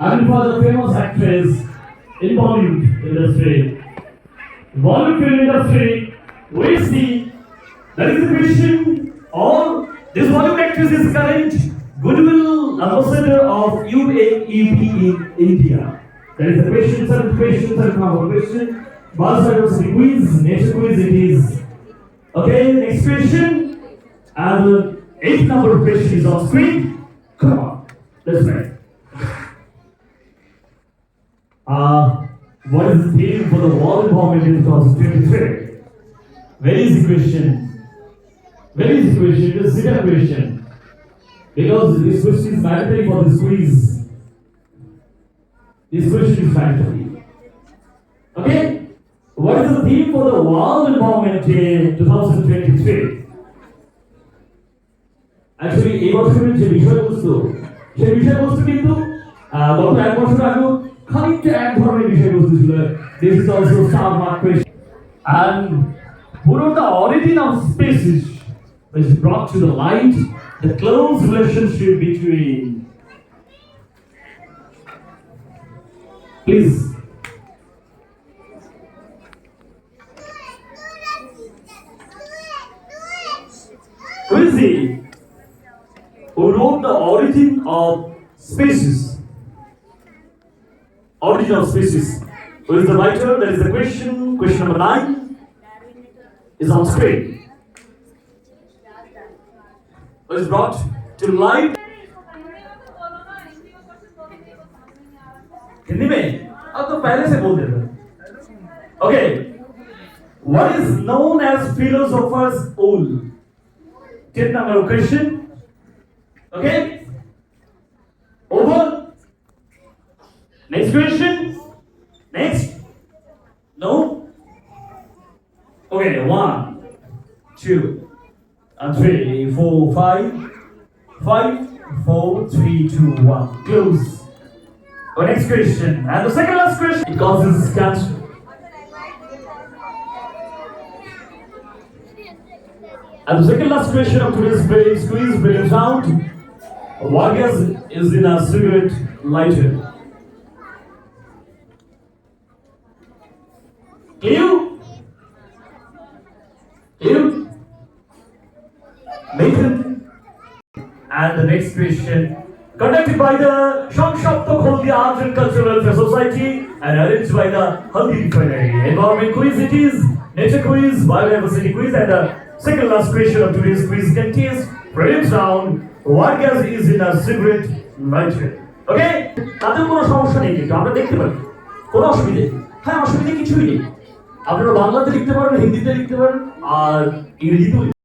and for the famous actress in Bollywood industry. Bollywood film industry, we see there is a question or this Bollywood actress is current goodwill ambassador of UAEP in India. There is a question, common question. Balsa quiz, nature quiz it is. Okay, next question. And the 8th number question is on screen. Come on, let's play. What is the theme for the World Environment in 2023? Very easy question. Very easy question. It is a second question. Because this question is mandatory for this quiz. This question is mandatory. Okay? What is the theme for the World Environment in 2023? Actually, এই বছরের যে বিষয়বস্তু সেই বিষয়বস্তু কিন্তু গত এক বছর আগে খানিকটা এক ধরনের বিষয়বস্তু ছিল. This is also star mark question. And the origin of species is brought to the light the close relationship between. Please. Who is he who wrote the origin of species? Origin of species. Who is the writer? That is the question. Question number 9 is on screen. Who is brought to light? Hindi में अब तो पहले से बोल देते. Okay. What is known as philosopher's wool? 10th number question. Okay. Over. Next question. Next. No. Okay. 1, 2, and 3, 4, 5. 5, 4, 3, 2, 1. Close. Our next question. And the second last question. It causes cancer. And the second last question of today's quiz brings out what gas is in a cigarette lighter? Clear? Clear? Nathan? And the next question, conducted by the Shamshapto Kholdia Arts and Cultural Welfare Society and arranged by the Haldi Refinery. Environment quiz it is, nature quiz, biodiversity quiz, and the second last question of today's quiz contains prelims round. What gas is in a cigarette lighter? Okay? তাতে কোনো সমস্যা নেই কিন্তু আমরা দেখতে পারি কোনো অসুবিধা নেই. হ্যাঁ অসুবিধা কিছুই নেই. আপনারা বাংলাতে লিখতে পারেন, হিন্দিতে লিখতে পারেন আর ইংরেজিতেও